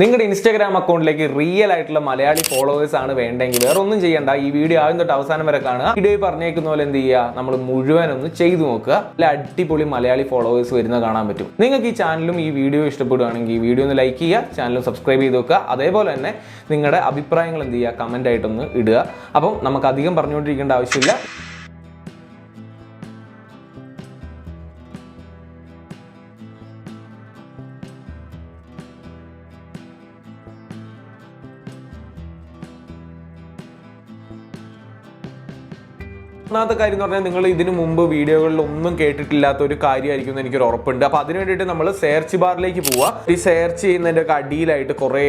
നിങ്ങളുടെ ഇൻസ്റ്റാഗ്രാം അക്കൗണ്ടിലേക്ക് റിയൽ ആയിട്ടുള്ള മലയാളി ഫോളോവേഴ്സ് ആണ് വേണ്ടെങ്കിൽ വേറെ ഒന്നും ചെയ്യണ്ട. ഈ വീഡിയോ ആദ്യം തൊട്ട് അവസാനം വരെ കാണുക. വീഡിയോ പറഞ്ഞേക്കുന്ന പോലെ എന്ത് ചെയ്യുക, നമ്മൾ മുഴുവൻ ഒന്ന് ചെയ്തു നോക്കുക. അല്ല അടിപൊളി മലയാളി ഫോളോവേഴ്സ് വരുന്നത് കാണാൻ പറ്റും. നിങ്ങൾക്ക് ഈ ചാനലും ഈ വീഡിയോ ഇഷ്ടപ്പെടുകയാണെങ്കിൽ ഈ വീഡിയോ ഒന്ന് ലൈക്ക് ചെയ്യുക, ചാനലും സബ്സ്ക്രൈബ് ചെയ്ത് വെക്കുക. അതേപോലെ തന്നെ നിങ്ങളുടെ അഭിപ്രായങ്ങൾ എന്ത് ചെയ്യുക, കമന്റ് ആയിട്ടൊന്ന് ഇടുക. അപ്പം നമുക്ക് അധികം പറഞ്ഞുകൊണ്ടിരിക്കേണ്ട ആവശ്യമില്ല. ഒന്നാമത്തെ കാര്യം എന്ന് പറഞ്ഞാൽ നിങ്ങൾ ഇതിനു മുമ്പ് വീഡിയോകളിൽ ഒന്നും കേട്ടിട്ടില്ലാത്ത ഒരു കാര്യമായിരിക്കും എന്ന് എനിക്കൊരു ഉറപ്പുണ്ട്. അപ്പോൾ അതിന് വേണ്ടിയിട്ട് നമ്മൾ സെർച്ച് ബാറിലേക്ക് പോവുക. ഈ സെർച്ച് ചെയ്യുന്നതിൻ്റെ ഒക്കെ അടിയിലായിട്ട് കുറേ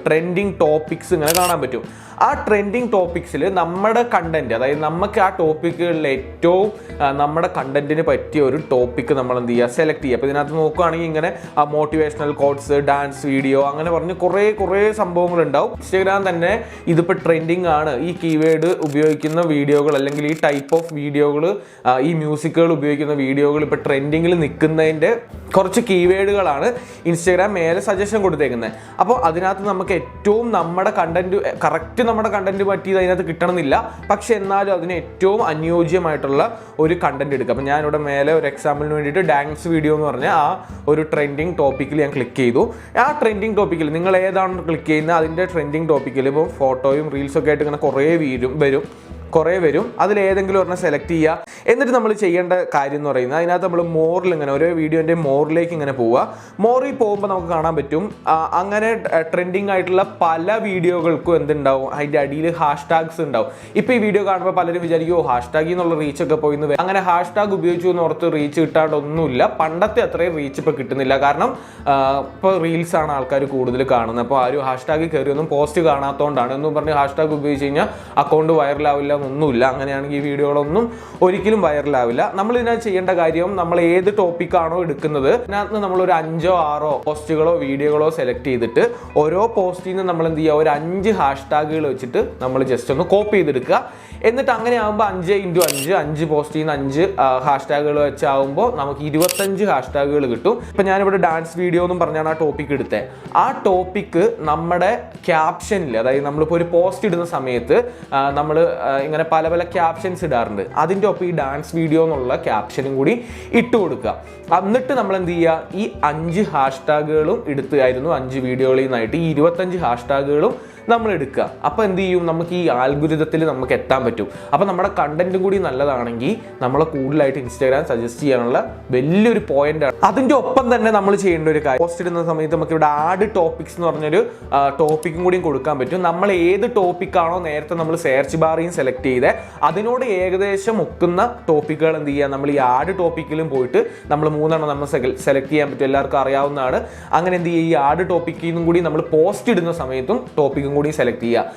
ട്രെൻഡിങ് ടോപ്പിക്സ് ഇങ്ങനെ കാണാൻ പറ്റും. ആ ട്രെൻഡിങ് ടോപ്പിക്സിൽ നമ്മുടെ കണ്ടന്റ്, അതായത് നമുക്ക് ആ ടോപ്പിക്കുകളിൽ ഏറ്റവും നമ്മുടെ കണ്ടന്റിന് പറ്റിയ ഒരു ടോപ്പിക്ക് നമ്മൾ എന്ത് ചെയ്യുക, സെലക്ട് ചെയ്യുക. അപ്പോൾ ഇതിനകത്ത് നോക്കുകയാണെങ്കിൽ ഇങ്ങനെ മോട്ടിവേഷണൽ കോട്ട്സ്, ഡാൻസ് വീഡിയോ, അങ്ങനെ പറഞ്ഞ് കുറേ സംഭവങ്ങളുണ്ടാവും. ഇൻസ്റ്റാഗ്രാം തന്നെ ഇതിപ്പോൾ ട്രെൻഡിങ് ആണ്, ഈ കീവേഡ് ഉപയോഗിക്കുന്ന വീഡിയോകൾ അല്ലെങ്കിൽ ഈ ടൈപ്പ് ഓഫ് വീഡിയോകൾ, ഈ മ്യൂസിക്കുകൾ ഉപയോഗിക്കുന്ന വീഡിയോകൾ ഇപ്പോൾ ട്രെൻഡിങ്ങിൽ നിൽക്കുന്നതിൻ്റെ കുറച്ച് കീവേഡുകളാണ് ഇൻസ്റ്റാഗ്രാം മേലെ സജഷൻ കൊടുത്തേക്കുന്നത്. അപ്പോൾ അതിനകത്ത് നമുക്ക് ഏറ്റവും നമ്മുടെ കണ്ടന്റ് പറ്റിയത് അതിനകത്ത് കിട്ടണമെന്നില്ല. പക്ഷെ എന്നാലും അതിന് ഏറ്റവും അനുയോജ്യമായിട്ടുള്ള ഒരു കണ്ടന്റ് എടുക്കുക. അപ്പോൾ ഞാനിവിടെ മേലെ ഒരു എക്സാമ്പിളിന് വേണ്ടിയിട്ട് ഡാൻസ് വീഡിയോ എന്ന് പറഞ്ഞാൽ ആ ഒരു ട്രെൻഡിങ് ടോപ്പിക്കിൽ ഞാൻ ക്ലിക്ക് ചെയ്തു. ആ ട്രെൻഡിങ് ടോപ്പിക്കിൽ നിങ്ങൾ ഏതാണ് ക്ലിക്ക് ചെയ്യുന്നത് അതിൻ്റെ ട്രെൻഡിങ് ടോപ്പിക്കിൽ ഇപ്പോൾ ഫോട്ടോയും റീൽസൊക്കെ ആയിട്ട് ഇങ്ങനെ കുറേ വരും. അതിലേതെങ്കിലും ഒരെണ്ണം സെലക്ട് ചെയ്യുക. എന്നിട്ട് നമ്മൾ ചെയ്യേണ്ട കാര്യം എന്ന് പറയുന്നത് അതിനകത്ത് നമ്മൾ മോറിൽ ഇങ്ങനെ ഓരോ വീഡിയോൻ്റെ മോറിലേക്ക് ഇങ്ങനെ പോവുക. മോറിൽ പോകുമ്പോൾ നമുക്ക് കാണാൻ പറ്റും അങ്ങനെ ട്രെൻഡിങ് ആയിട്ടുള്ള പല വീഡിയോകൾക്കും എന്തുണ്ടാവും, അതിൻ്റെ അടിയിൽ ഹാഷ്ടാഗ്സ് ഉണ്ടാവും. ഇപ്പോൾ ഈ വീഡിയോ കാണുമ്പോൾ പലരും വിചാരിക്കും ഹാഷ്ടാഗിൽ നിന്നുള്ള റീച്ചൊക്കെ പോയിന്ന്. അങ്ങനെ ഹാഷ്ടാഗ് ഉപയോഗിച്ചു എന്ന് ഓർത്ത് റീച്ച് കിട്ടാണ്ടൊന്നുമില്ല. പണ്ടത്തെ അത്രയും റീച്ച് ഇപ്പോൾ കിട്ടുന്നില്ല. കാരണം ഇപ്പോൾ റീൽസാണ് ആൾക്കാർ കൂടുതൽ കാണുന്നത്. അപ്പോൾ ആരും ഹാഷ്ടാഗിൽ കയറിയൊന്നും പോസ്റ്റ് കാണാത്തതുകൊണ്ടാണ്. എന്നും പറഞ്ഞ് ഹാഷ്ടാഗ് ഉപയോഗിച്ച് കഴിഞ്ഞാൽ അക്കൗണ്ട് വൈറലാവില്ല ഒന്നുമില്ല. അങ്ങനെയാണെങ്കിൽ ഈ വീഡിയോകളൊന്നും ഒരിക്കലും വൈറലാവില്ല. നമ്മൾ ഇതിനകത്ത് ചെയ്യേണ്ട കാര്യം, നമ്മൾ ഏത് ടോപ്പിക്കാണോ എടുക്കുന്നത് അതിനകത്ത് നമ്മൾ ഒരു 5 or 6 പോസ്റ്റുകളോ വീഡിയോകളോ സെലക്ട് ചെയ്തിട്ട് ഓരോ പോസ്റ്റിൽ നിന്ന് നമ്മൾ എന്ത് ചെയ്യുക, ഒരു 5 ഹാഷ്ടാഗുകൾ വെച്ചിട്ട് നമ്മൾ ജസ്റ്റ് ഒന്ന് കോപ്പി ചെയ്തെടുക്കുക. എന്നിട്ട് അങ്ങനെ ആകുമ്പോൾ 5x5 പോസ്റ്റിൽ നിന്ന് 5 ഹാഷ്ടാഗുകൾ വെച്ചാകുമ്പോൾ നമുക്ക് 25 ഹാഷ്ടാഗുകൾ കിട്ടും. ഇപ്പം ഞാനിവിടെ ഡാൻസ് വീഡിയോ എന്നും പറഞ്ഞാണ് ആ ടോപ്പിക്ക് എടുത്തത്. ആ ടോപ്പിക്ക് നമ്മുടെ ക്യാപ്ഷനിൽ, അതായത് നമ്മളിപ്പോൾ ഒരു പോസ്റ്റ് ഇടുന്ന സമയത്ത് നമ്മൾ ഇങ്ങനെ പല ക്യാപ്ഷൻസ് ഇടാറുണ്ട്. അതിൻ്റെ ഒപ്പം ഈ ഡാൻസ് വീഡിയോ എന്നുള്ള ക്യാപ്ഷനും കൂടി ഇട്ട് കൊടുക്കുക. എന്നിട്ട് നമ്മൾ എന്ത് ചെയ്യുക, ഈ 5 ഹാഷ്ടാഗുകളും എടുത്തായിരുന്നു 5 വീഡിയോകളിൽ നിന്നായിട്ട് ഈ 25 ഹാഷ്ടാഗുകളും നമ്മൾ എടുക്കുക. അപ്പോൾ എന്ത് ചെയ്യും, നമുക്ക് ഈ ആൽഗുരിതത്തിൽ നമുക്ക് എത്താൻ പറ്റും. അപ്പോൾ നമ്മുടെ കണ്ടന്റും കൂടി നല്ലതാണെങ്കിൽ നമ്മളെ കൂടുതലായിട്ട് ഇൻസ്റ്റാഗ്രാം സജസ്റ്റ് ചെയ്യാനുള്ള വലിയൊരു പോയിന്റാണ്. അതിൻ്റെ ഒപ്പം തന്നെ നമ്മൾ ചെയ്യേണ്ട ഒരു കാര്യം, പോസ്റ്റ് ഇടുന്ന സമയത്ത് നമുക്ക് ഇവിടെ ആഡ് ടോപ്പിക്സ് എന്ന് പറഞ്ഞൊരു ടോപ്പിക്കും കൂടി കൊടുക്കാൻ പറ്റും. നമ്മൾ ഏത് ടോപ്പിക്കാണോ നേരത്തെ നമ്മൾ സെർച്ച് ബാറിൽ സെലക്ട് ചെയ്തത് അതിനോട് ഏകദേശം ഒക്കുന്ന ടോപ്പിക്കുകൾ എന്ത് ചെയ്യുക, നമ്മൾ ഈ ആഡ് ടോപ്പിക്കിലും പോയിട്ട് നമ്മൾ 3 നമ്മൾ സെലക്ട് ചെയ്യാൻ പറ്റും. എല്ലാവർക്കും അറിയാവുന്നതാണ്. അങ്ങനെ എന്ത് ചെയ്യുക, ഈ ആഡ് ടോപ്പിക്കിൽ നിന്നും കൂടി നമ്മൾ പോസ്റ്റ് ഇടുന്ന സമയത്തും ടോപ്പിക്കും കൂടി സെലക്ട് ചെയ്യുക.